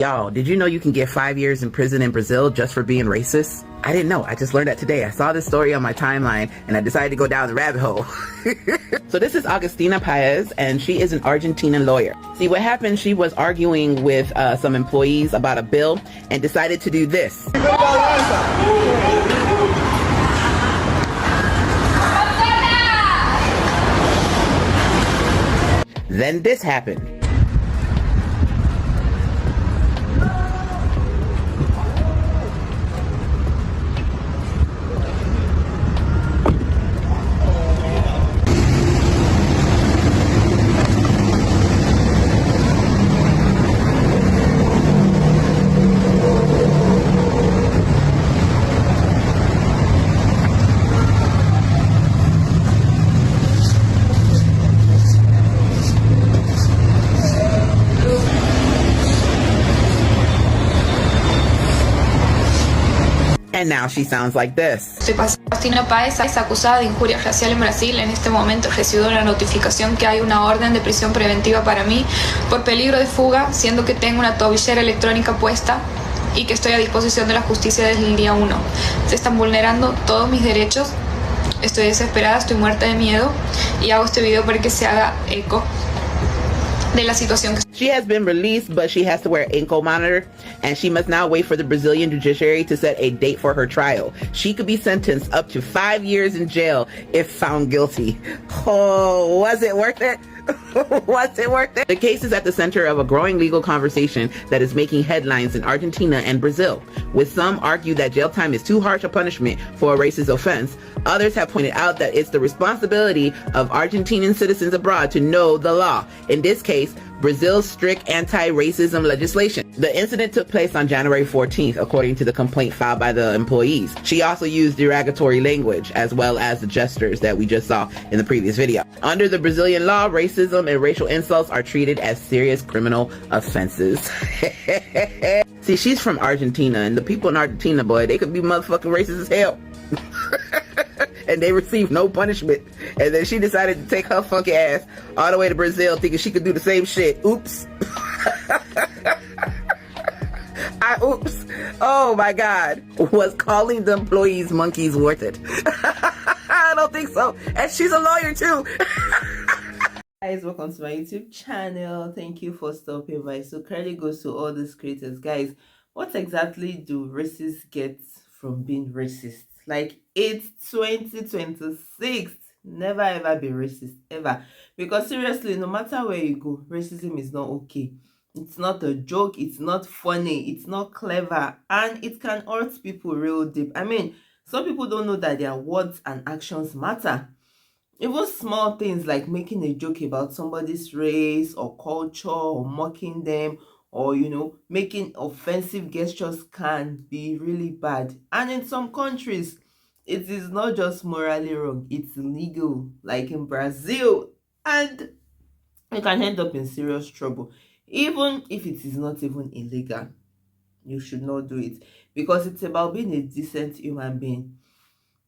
Y'all, did you know you can get 5 years in prison in Brazil just for being racist? I didn't know. I just learned that today. I saw this story on my timeline and I decided to go down the rabbit hole. So this is Agustina Paez, and she is an Argentinian lawyer. See, what happened, she was arguing with some employees about a bill and decided to do this. Then this happened. And now she sounds like this. Soy Agustina Páez, es acusada de injuria racial en Brasil. En este momento recibo una notificación que hay una orden de prisión preventiva para mí por peligro de fuga, siendo que tengo una tobillera electrónica puesta y que estoy a disposición de la justicia desde el día 1. Se están vulnerando todos mis derechos. Estoy desesperada, estoy muerta de miedo y hago este video para que se haga eco de la situación. She has been released, but she has to wear an ankle monitor, and she must now wait for the Brazilian judiciary to set a date for her trial. She could be sentenced up to 5 years in jail if found guilty. Oh, was it worth it? Was it worth it? The case is at the center of a growing legal conversation that is making headlines in Argentina and Brazil. With some argue that jail time is too harsh a punishment for a racist offense, others have pointed out that it's the responsibility of Argentinian citizens abroad to know the law. In this case, Brazil's strict anti-racism legislation. The incident took place on January 14th, according to the complaint filed by the employees. She also used derogatory language, as well as the gestures that we just saw in the previous video. Under the Brazilian law, racism and racial insults are treated as serious criminal offenses. See, she's from Argentina, and the people in Argentina, boy, they could be motherfucking racist as hell. And they received no punishment. And then she decided to take her funky ass all the way to Brazil thinking she could do the same shit. Oops. Oops. Oh my God. Was calling the employees monkeys worth it? I don't think so. And she's a lawyer too. Guys, welcome to my YouTube channel. Thank you for stopping by. So credit goes to all these creators. Guys, what exactly do racists get from being racist? Like, it's 2026. Never ever be racist, ever. Because seriously, no matter where you go, racism is not okay. It's not a joke, it's not funny, it's not clever, and it can hurt people real deep. I mean, some people don't know that their words and actions matter. Even small things like making a joke about somebody's race or culture or mocking them, or making offensive gestures can be really bad. And in some countries, it is not just morally wrong, it's illegal, like in Brazil, and you can end up in serious trouble. Even if it is not even illegal, you should not do it, because it's about being a decent human being,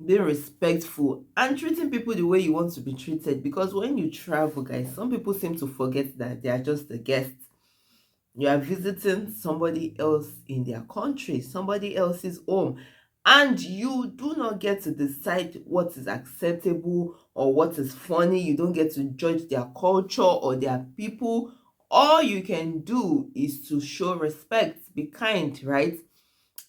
being respectful, and treating people the way you want to be treated. Because when you travel, guys, some people seem to forget that they are just a guest. You are visiting somebody else in their country, somebody else's home, and you do not get to decide what is acceptable or what is funny. You don't get to judge their culture or their people. All you can do is to show respect, be kind, right?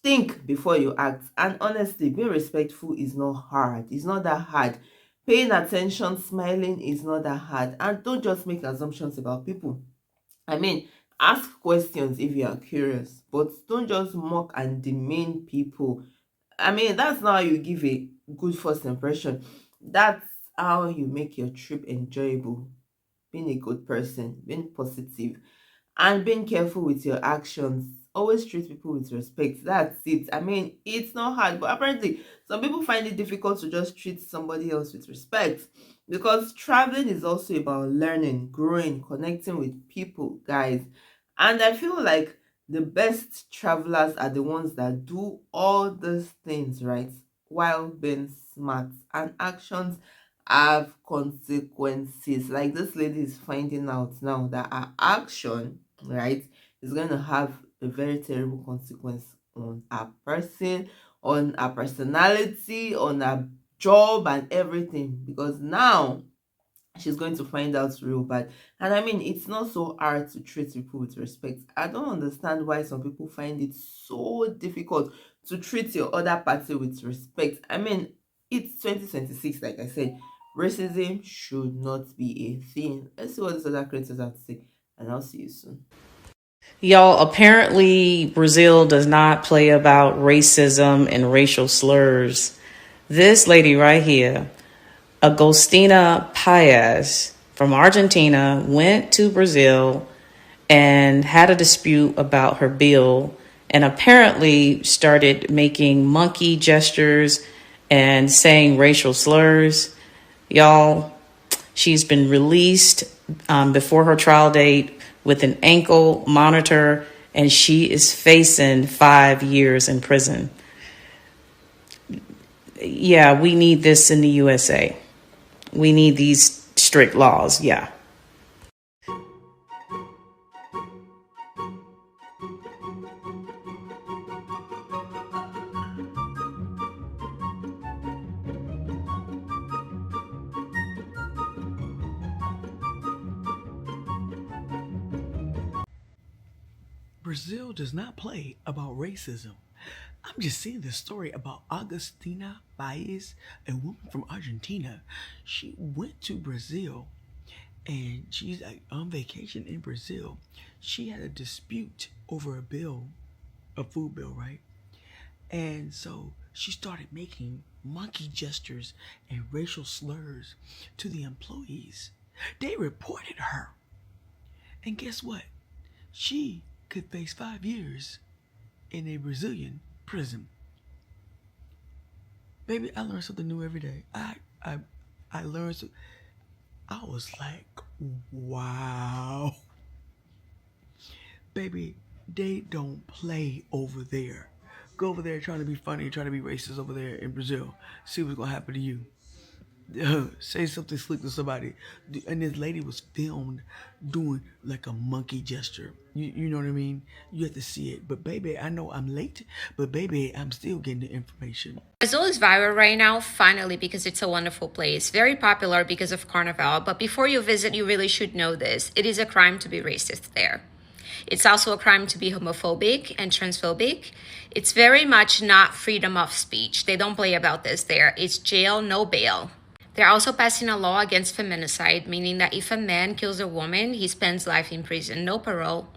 Think before you act. And honestly, being respectful is not hard. It's not that hard. Paying attention, smiling is not that hard. And don't just make assumptions about people. I mean, ask questions if you are curious, but don't just mock and demean people. I mean, that's not how you give a good first impression. That's how you make your trip enjoyable. Being a good person, being positive, and being careful with your actions. Always treat people with respect. That's it. I mean, it's not hard, but apparently some people find it difficult to just treat somebody else with respect, because traveling is also about learning, growing, connecting with people, guys. And I feel like the best travelers are the ones that do all these things right while being smart, and actions have consequences. Like, this lady is finding out now that her action, right, is going to have a very terrible consequence on her person, on her personality, on her job and everything, because now she's going to find out real bad. And I mean, it's not so hard to treat people with respect. I don't understand why some people find it so difficult to treat your other party with respect. I mean, it's 2026, like I said. Racism should not be a thing. Let's see what these other creators have to say, and I'll see you soon. Y'all, apparently Brazil does not play about racism and racial slurs. This lady right here, Agostina Paez from Argentina, went to Brazil and had a dispute about her bill and apparently started making monkey gestures and saying racial slurs. Y'all, she's been released before her trial date with an ankle monitor, and she is facing 5 years in prison. Yeah, we need this in the USA. We need these strict laws. Yeah. Brazil does not play about racism. I'm just seeing this story about Agostina Baez, a woman from Argentina. She went to Brazil and she's on vacation in Brazil. She had a dispute over a bill, a food bill, right? And so she started making monkey gestures and racial slurs to the employees. They reported her. And guess what? She could face 5 years in a Brazilian prison. Baby, I learn something new every day. I learned. I was like, wow. Baby, they don't play over there. Go over there trying to be funny, trying to be racist over there in Brazil. See what's gonna happen to you. Say something slick to somebody, and this lady was filmed doing like a monkey gesture. You know what I mean? You have to see it. But baby, I know I'm late, but baby, I'm still getting the information. Brazil is viral right now, finally, because it's a wonderful place. Very popular because of Carnival. But before you visit, you really should know this. It is a crime to be racist there. It's also a crime to be homophobic and transphobic. It's very much not freedom of speech. They don't play about this there. It's jail, no bail. They're also passing a law against feminicide, meaning that if a man kills a woman, he spends life in prison, no parole.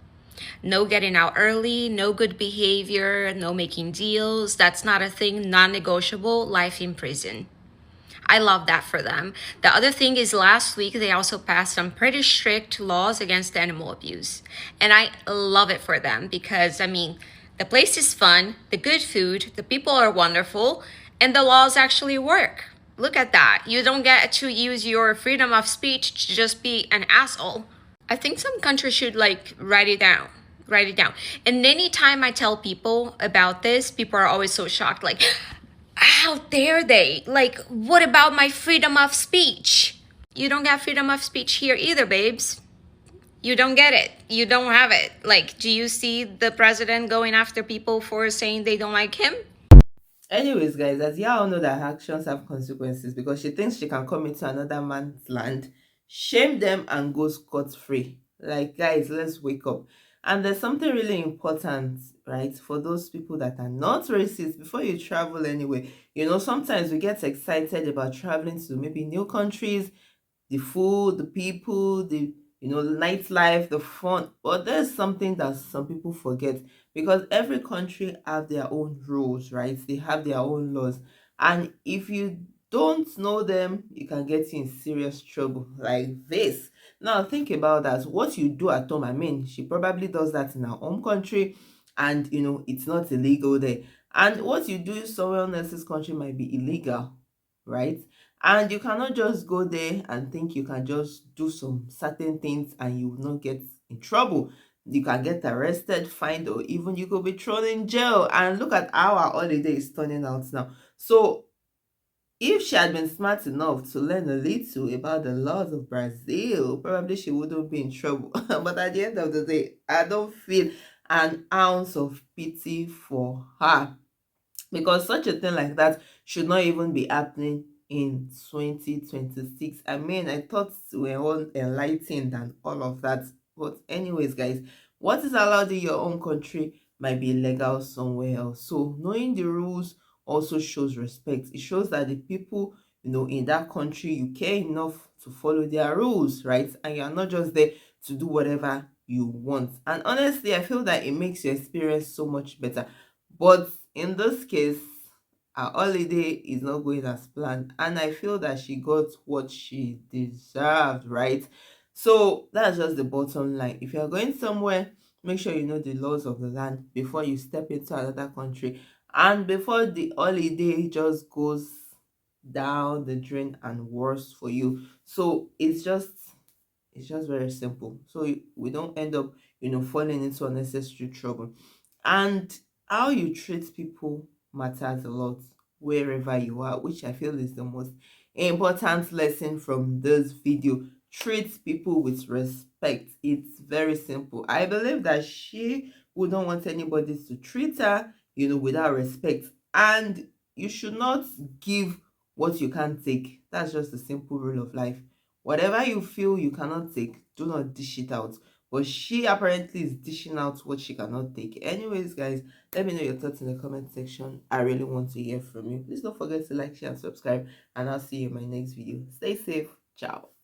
No getting out early, no good behavior, no making deals. That's not a thing, non-negotiable, life in prison. I love that for them. The other thing is last week, they also passed some pretty strict laws against animal abuse. And I love it for them because, I mean, the place is fun, the good food, the people are wonderful, and the laws actually work. Look at that. You don't get to use your freedom of speech to just be an asshole. I think some countries should like write it down. Write it down. And anytime I tell people about this, people are always so shocked. Like, how dare they? Like, what about my freedom of speech? You don't get freedom of speech here either, babes. You don't get it. You don't have it. Like, do you see the president going after people for saying they don't like him? Anyways, guys, as y'all know that her actions have consequences, because she thinks she can come into another man's land, shame them, and go scot-free. Like, guys, let's wake up. And there's something really important, right, for those people that are not racist. Before you travel anywhere, you know, sometimes we get excited about traveling to maybe new countries, the food, the people, the nightlife, the fun. But there's something that some people forget, because every country have their own rules, right? They have their own laws, and if you don't know them, it can get you in serious trouble like this. Now think about that. What you do at home, I mean, she probably does that in her home country, and it's not illegal there. And what you do in someone else's country might be illegal, right? And you cannot just go there and think you can just do some certain things and you will not get in trouble. You can get arrested, fined, or even you could be thrown in jail. And look at how our holiday is turning out now. So if she had been smart enough to learn a little about the laws of Brazil, probably she wouldn't be in trouble. But at the end of the day, I don't feel an ounce of pity for her, because such a thing like that should not even be happening in 2026. I mean, I thought we were all enlightened and all of that. But anyways, guys, what is allowed in your own country might be illegal somewhere else. So knowing the rules also shows respect. It shows that the people, in that country, you care enough to follow their rules, right? And you're not just there to do whatever you want. And honestly, I feel that it makes your experience so much better. But in this case, her holiday is not going as planned, and I feel that she got what she deserved, right? So that's just the bottom line. If you're going somewhere, make sure you know the laws of the land before you step into another country, and before the holiday just goes down the drain and worse for you. So it's just very simple, so we don't end up falling into unnecessary trouble. And how you treat people matters a lot wherever you are, which I feel is the most important lesson from this video. Treat people with respect. It's very simple. I believe that she wouldn't want anybody to treat her without respect, and you should not give what you can't take. That's just the simple rule of life. Whatever you feel you cannot take, do not dish it out. But she apparently is dishing out what she cannot take. Anyways, guys, let me know your thoughts in the comment section. I really want to hear from you. Please don't forget to like, share, and subscribe. And I'll see you in my next video. Stay safe. Ciao.